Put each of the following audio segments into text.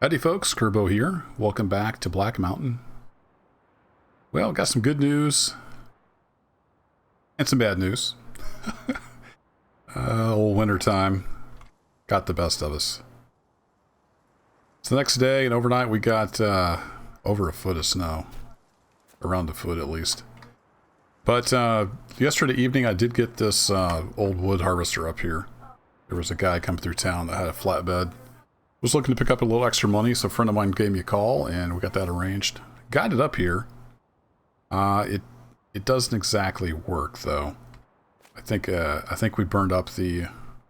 Howdy folks, Kerbo here. Welcome back to Black Mountain. Well, got some good news and some bad news. Old winter time got the best of us. So the next day and overnight we got over a foot of snow. Around a foot at least. But yesterday evening I did get this old wood harvester up here. There was a guy coming through town that had a flatbed. Was looking to pick up a little extra money, so a friend of mine gave me a call and we got that arranged. Got it up here. It doesn't exactly work though. I think we burned up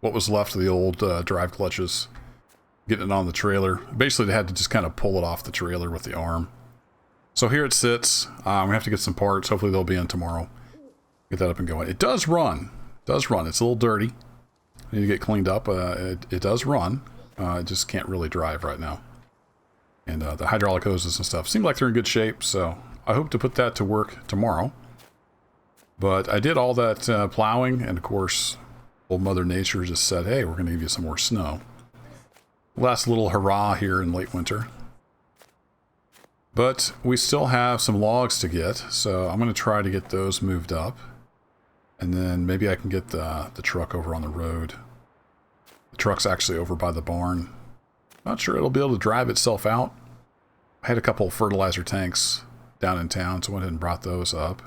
what was left of the old drive clutches, getting it on the trailer. Basically, they had to just kind of pull it off the trailer with the arm. So here it sits. We have to get some parts. Hopefully they'll be in tomorrow. Get that up and going. It does run. It does run. It's a little dirty. Need to get cleaned up. It does run. It just can't really drive right now. And the hydraulic hoses and stuff seem like they're in good shape, so I hope to put that to work tomorrow. But I did all that plowing, and of course, old Mother Nature just said, hey, we're going to give you some more snow. Last little hurrah here in late winter. But we still have some logs to get, so I'm going to try to get those moved up. And then maybe I can get the truck over on the road. The truck's actually over by the barn. Not sure it'll be able to drive itself out. I had a couple of fertilizer tanks down in town, so I went ahead and brought those up.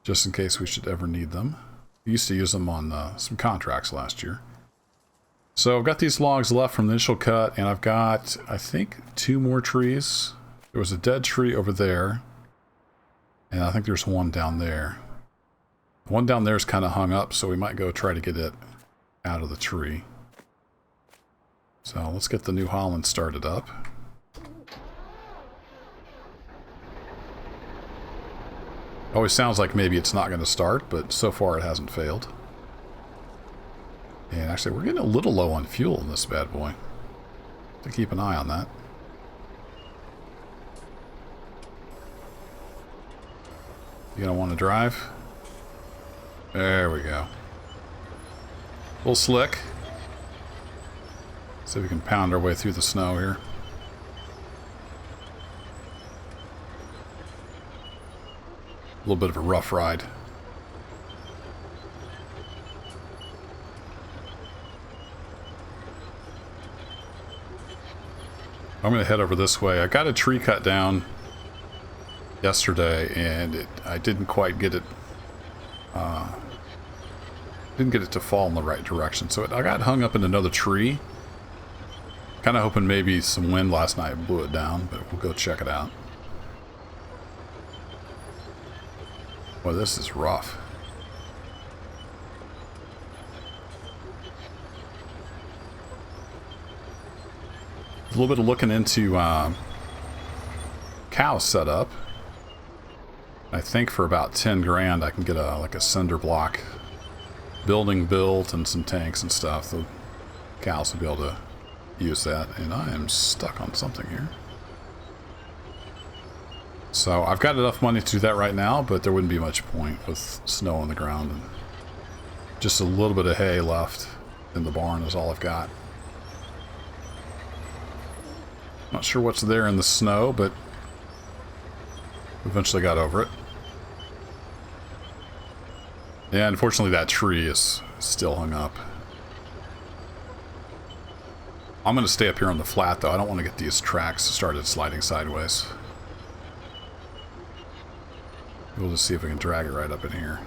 Just in case we should ever need them. We used to use them on some contracts last year. So I've got these logs left from the initial cut, and I've got, I think, 2 more trees. There was a dead tree over there, and I think there's one down there. The one down there is kind of hung up, so we might go try to get it out of the tree. So let's get the New Holland started up. Always sounds like maybe it's not going to start, but so far it hasn't failed. And actually we're getting a little low on fuel in this bad boy. To keep an eye on that. You gonna want to drive? There we go. A little slick. See if we can pound our way through the snow here. A little bit of a rough ride. I'm going to head over this way. I got a tree cut down yesterday and I didn't quite get it to fall in the right direction. So I got hung up in another tree. Kind of hoping maybe some wind last night blew it down, but we'll go check it out. Boy, this is rough. A little bit of looking into cow setup. I think for about 10 grand I can get like a cinder block building built and some tanks and stuff. The cows will be able to use that, and I am stuck on something here. So I've got enough money to do that right now, but there wouldn't be much point with snow on the ground, and just a little bit of hay left in the barn is all I've got. Not sure what's there in the snow, but eventually got over it. Yeah, unfortunately that tree is still hung up. I'm going to stay up here on the flat, though. I don't want to get these tracks started sliding sideways. We'll just see if we can drag it right up in here.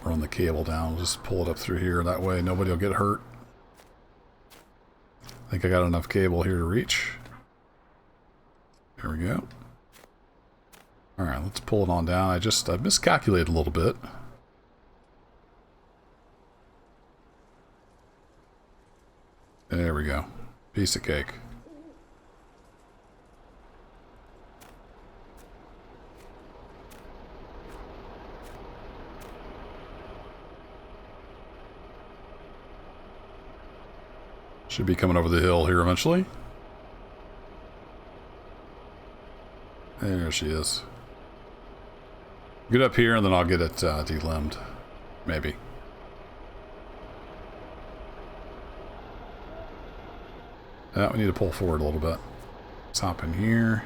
Run the cable down. We'll just pull it up through here. That way nobody will get hurt. I think I got enough cable here to reach. There we go. Alright, let's pull it on down. I miscalculated a little bit. There we go. Piece of cake. Should be coming over the hill here eventually. There she is. Get up here and then I'll get it delimbed. Maybe. We need to pull forward a little bit. Let's hop in here.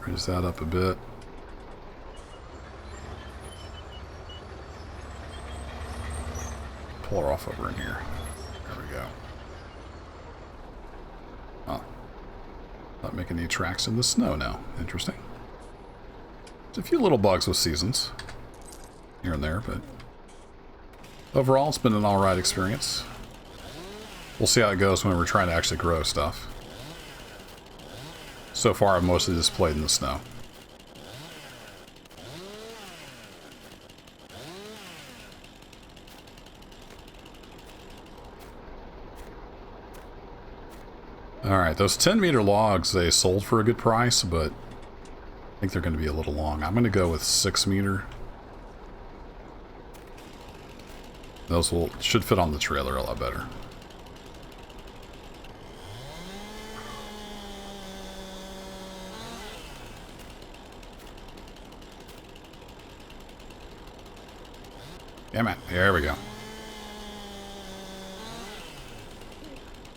Raise that up a bit. Pull her off over in here. There we go. Oh. Not making any tracks in the snow now. Interesting. There's a few little bugs with seasons. Here and there, but... overall, it's been an alright experience. We'll see how it goes when we're trying to actually grow stuff. So far, I've mostly just played in the snow. Alright, those 10-meter logs, they sold for a good price, but I think they're going to be a little long. I'm going to go with 6-meter. Those should fit on the trailer a lot better. Yeah, man. There we go.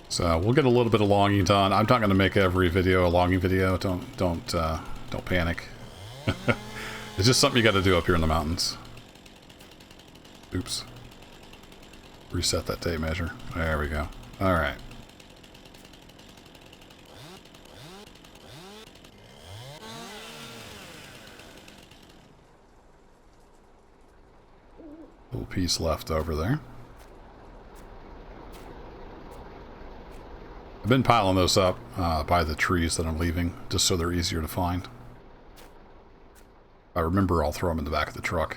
So we'll get a little bit of logging done. I'm not going to make every video a logging video. Don't panic. It's just something you got to do up here in the mountains. Oops. Reset that tape measure. There we go. All right. Little piece left over there. I've been piling those up by the trees that I'm leaving, just so they're easier to find. If I remember, I'll throw them in the back of the truck.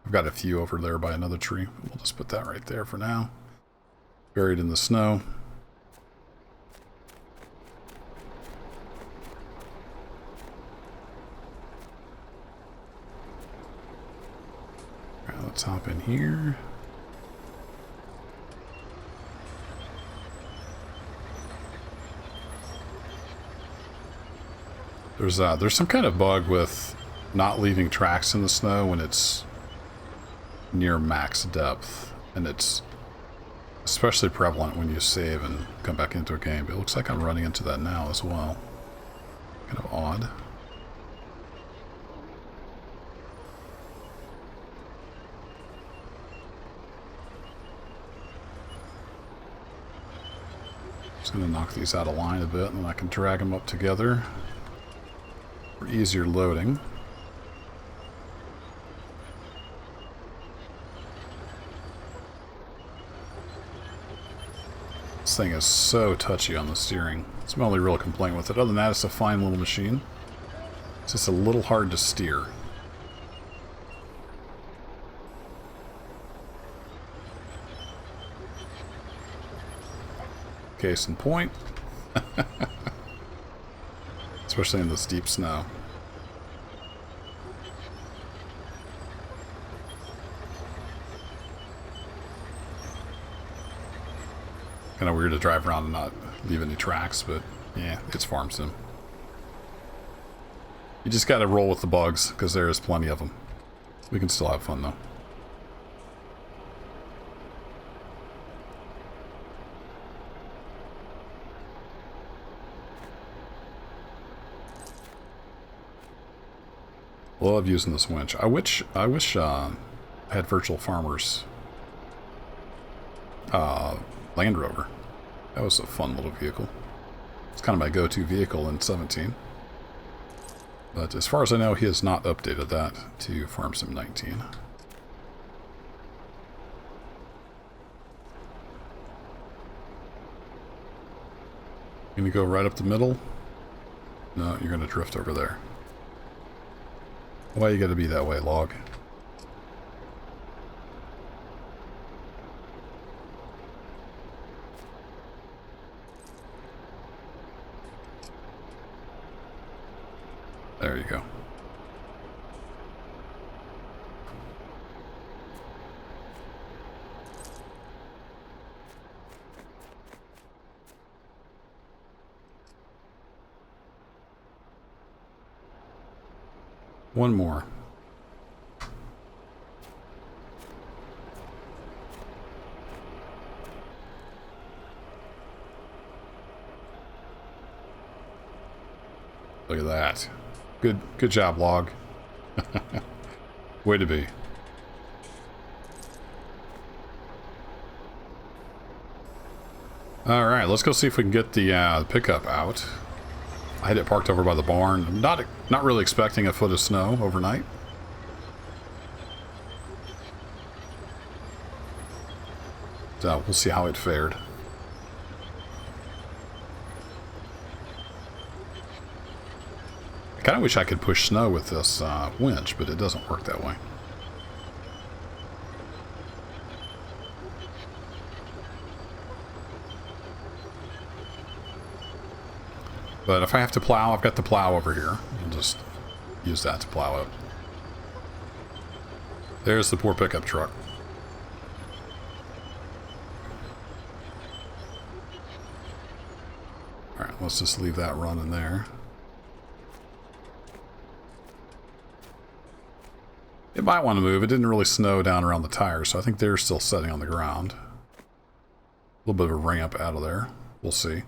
I've got a few over there by another tree. We'll just put that right there for now. Buried in the snow. All right, let's hop in here. There's some kind of bug with not leaving tracks in the snow when it's near max depth, and it's especially prevalent when you save and come back into a game. But it looks like I'm running into that now as well. Kind of odd. Just gonna knock these out of line a bit, and then I can drag them up together for easier loading. This thing is so touchy on the steering. It's my only real complaint with it. Other than that, it's a fine little machine. It's just a little hard to steer. Case in point. Especially in this deep snow. Kind of weird to drive around and not leave any tracks, but yeah, it's farm sim. You just gotta roll with the bugs, because there is plenty of them. We can still have fun though. Love using this winch. I wish I had Virtual Farmer's Land Rover. That was a fun little vehicle. It's kind of my go-to vehicle in 17. But as far as I know, he has not updated that to Farm Sim 19. Gonna go right up the middle? No, you're gonna drift over there. Why you gotta be that way, log? There you go. One more. Look at that. Good job, log. Way to be. Alright, let's go see if we can get the pickup out. I had it parked over by the barn. I'm not really expecting a foot of snow overnight. So we'll see how it fared. I kind of wish I could push snow with this winch, but it doesn't work that way. But if I have to plow, I've got the plow over here. I'll just use that to plow it. There's the poor pickup truck. Alright, let's just leave that running there. It might want to move. It didn't really snow down around the tires, so I think they're still setting on the ground. A little bit of a ramp out of there. We'll see.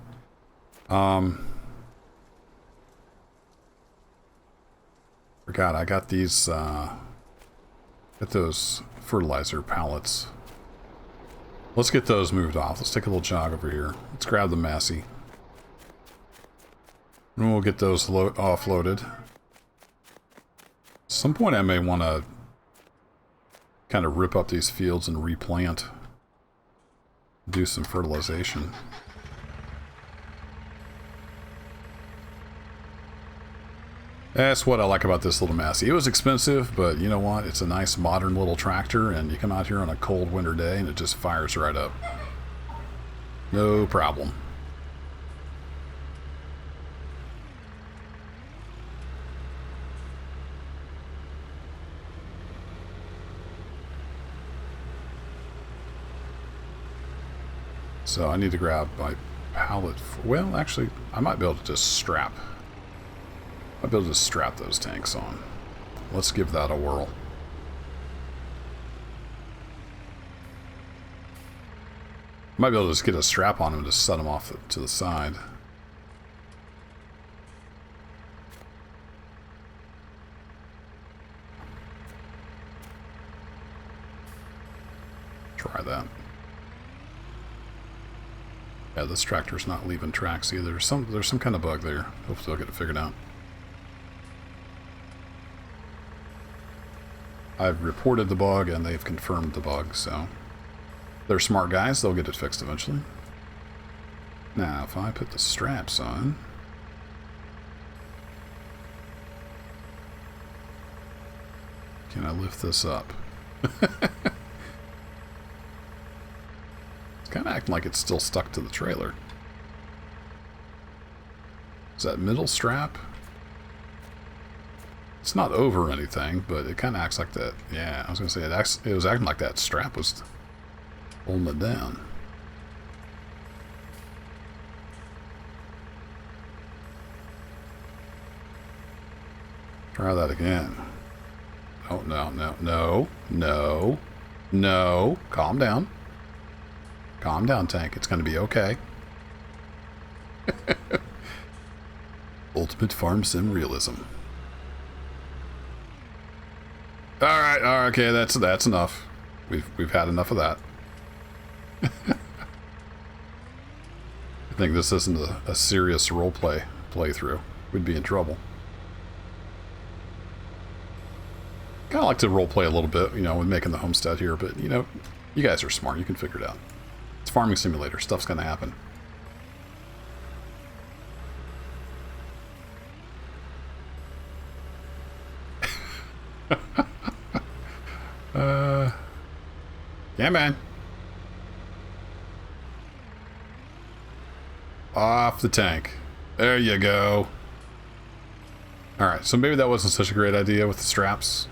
Forgot, I got these, got those fertilizer pallets. Let's get those moved off. Let's take a little jog over here. Let's grab the Massey. And we'll get those offloaded. At some point I may want to kind of rip up these fields and replant. Do some fertilization. That's what I like about this little Massey. It was expensive, but you know what? It's a nice modern little tractor, and you come out here on a cold winter day and it just fires right up. No problem. So I need to grab my pallet. Well, actually, I might be able to just strap. I'll be able to strap those tanks on. Let's give that a whirl. Might be able to just get a strap on them and just set them off to the side. Try that. Yeah, this tractor's not leaving tracks either. There's some kind of bug there. Hopefully I'll get it figured out. I've reported the bug and they've confirmed the bug, so they're smart guys, they'll get it fixed eventually. Now, if I put the straps on, can I lift this up? It's kind of acting like it's still stuck to the trailer. Is that middle strap? It's not over anything, but it kind of acts like that. Yeah, I was going to say it was acting like that strap was holding it down. Try that again. Oh, no. Calm down. Calm down, tank. It's going to be okay. Ultimate farm sim realism. All right, okay, that's enough. We've had enough of that. I think this isn't a serious roleplay playthrough. We'd be in trouble. Kind of like to roleplay a little bit, you know, when making the homestead here, but you know, you guys are smart. You can figure it out. It's farming simulator. Stuff's gonna happen. Yeah, man. Off the tank. There you go. Alright, so maybe that wasn't such a great idea with the straps.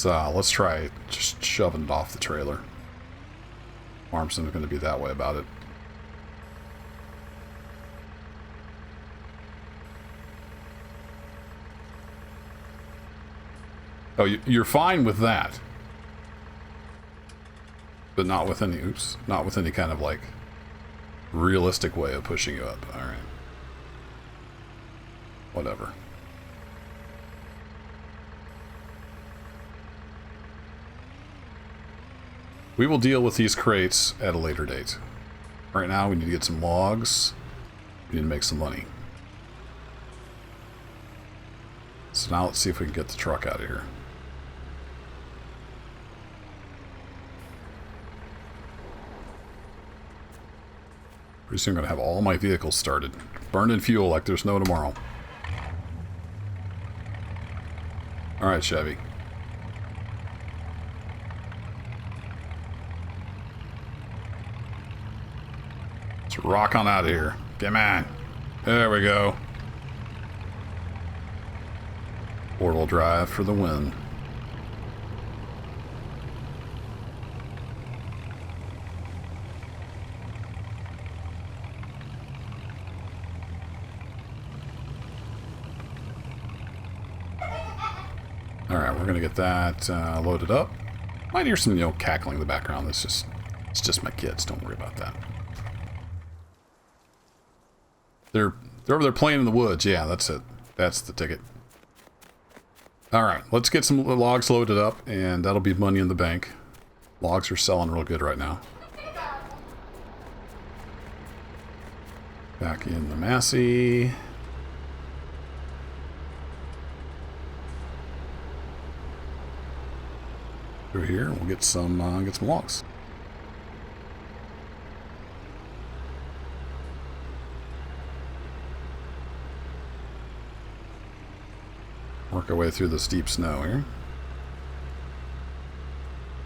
Let's try just shoving it off the trailer. Armson's going to be that way about it. Oh, you're fine with that. But not with any, oops, not with any kind of like realistic way of pushing you up. Alright. Whatever. We will deal with these crates at a later date. Right now, we need to get some logs. We need to make some money. So now let's see if we can get the truck out of here. Pretty soon I'm going to have all my vehicles started. Burning fuel like there's no tomorrow. Alright, Chevy. Let's rock on out of here. Come on. There we go. Four-wheel drive for the win. Alright, we're gonna get that loaded up. Might hear some, cackling in the background. It's just my kids. Don't worry about that. They're over there playing in the woods. Yeah, that's it. That's the ticket. Alright, let's get some logs loaded up, and that'll be money in the bank. Logs are selling real good right now. Back in the Massey. Through here, we'll get some logs. Work our way through this deep snow here.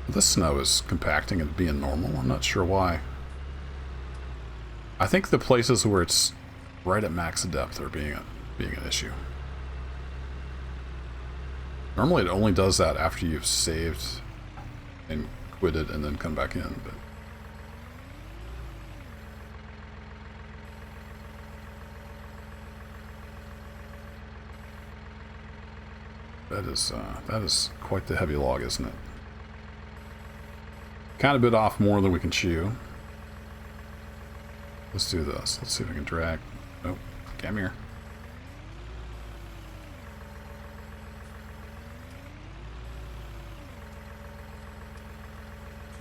This snow is compacting and being normal. I'm not sure why. I think the places where it's right at max depth are being an issue. Normally it only does that after you've saved and quitted and then come back in, but that is quite the heavy log, isn't it? Kind of bit off more than we can chew. Let's do this. Let's see if we can drag. Nope. Come here.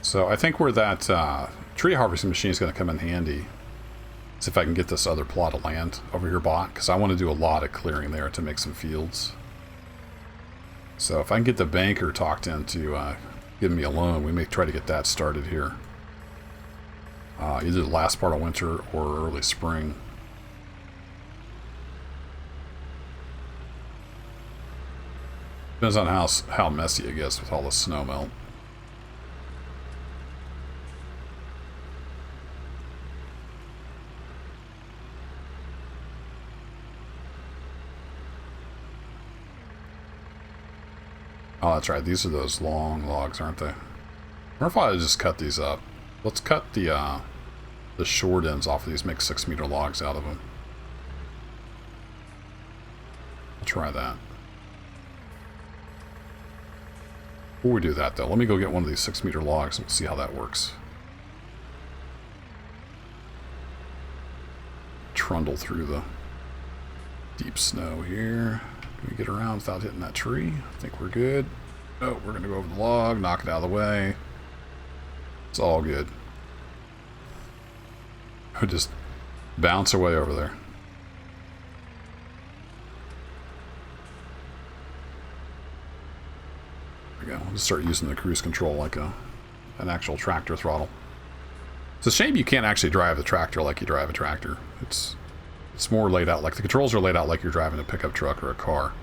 So I think where that tree harvesting machine is going to come in handy is if I can get this other plot of land over here bought, because I want to do a lot of clearing there to make some fields. So if I can get the banker talked into giving me a loan, we may try to get that started here. Either the last part of winter or early spring. Depends on how messy it gets with all the snow melt. Oh, that's right. These are those long logs, aren't they? I wonder if I just cut these up. Let's cut the short ends off of these, make 6-meter logs out of them. I'll try that. Before we do that, though, let me go get one of these 6-meter logs and we'll see how that works. Trundle through the deep snow here. Can we get around without hitting that tree? I think we're good. Oh, we're going to go over the log, knock it out of the way. It's all good. We'll just bounce away over there. There we go. We'll just start using the cruise control like an actual tractor throttle. It's a shame you can't actually drive the tractor like you drive a tractor. It's more laid out, like the controls are laid out like you're driving a pickup truck or a car.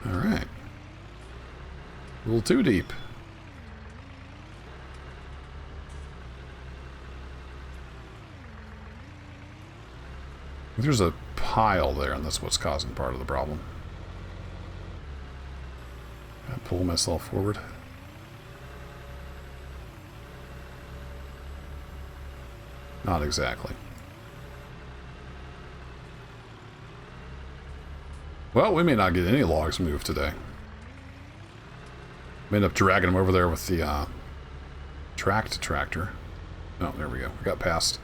Alright. A little too deep. There's a pile there, and that's what's causing part of the problem. I pull myself forward. Not exactly. Well, we may not get any logs moved today. I end up dragging them over there with the tractor. Oh, there we go. We got past.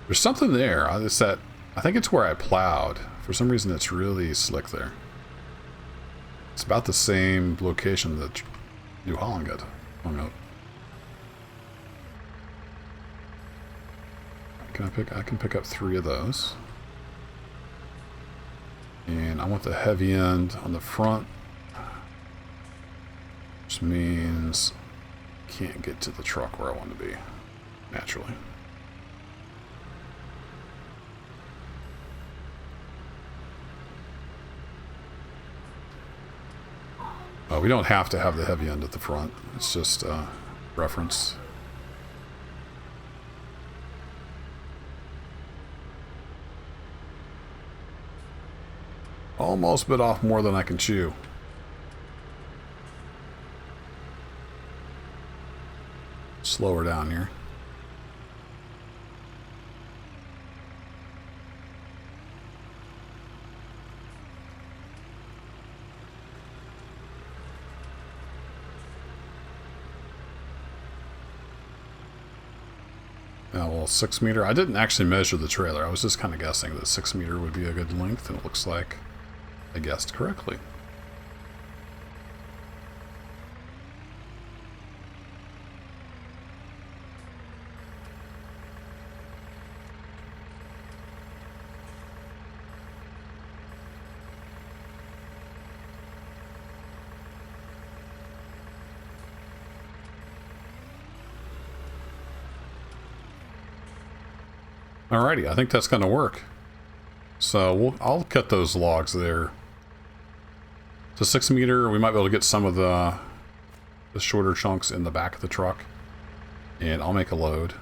There's something there. It's that, I think it's where I plowed. For some reason, it's really slick there. It's about the same location that New Holland got hung up. I can pick up 3 of those. And I want the heavy end on the front, which means I can't get to the truck where I want to be, naturally. We don't have to have the heavy end at the front. It's just reference. Almost bit off more than I can chew. Slow her down here. Well, 6 meter. I didn't actually measure the trailer. I was just kind of guessing that 6 meter would be a good length, and it looks like I guessed correctly. Alrighty, I think that's going to work. So I'll cut those logs there. To 6 meter, we might be able to get some of the shorter chunks in the back of the truck. And I'll make a load.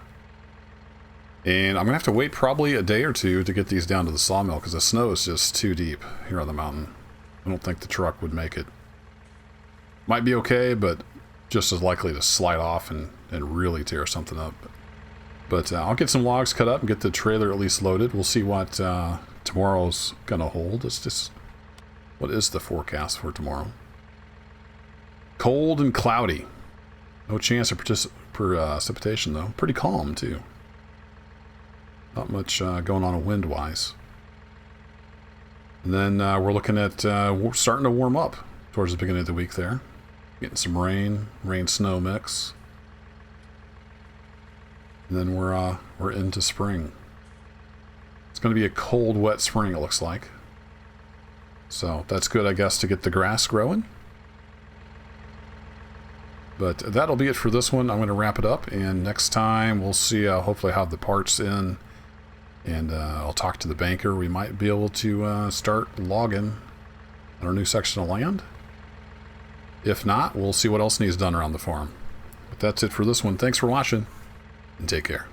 And I'm going to have to wait probably a day or two to get these down to the sawmill because the snow is just too deep here on the mountain. I don't think the truck would make it. Might be okay, but just as likely to slide off and really tear something up. But I'll get some logs cut up and get the trailer at least loaded. We'll see what tomorrow's going to hold. It's just, what is the forecast for tomorrow? Cold and cloudy. No chance of precipitation, though. Pretty calm, too. Not much going on wind-wise. And then we're looking at starting to warm up towards the beginning of the week there. Getting some rain-snow mix. And then we're into spring. It's going to be a cold, wet spring, it looks like. So that's good, I guess, to get the grass growing. But that'll be it for this one. I'm going to wrap it up, and next time we'll see. Hopefully, have the parts in, and I'll talk to the banker. We might be able to start logging on our new section of land. If not, we'll see what else needs done around the farm. But that's it for this one. Thanks for watching. And take care.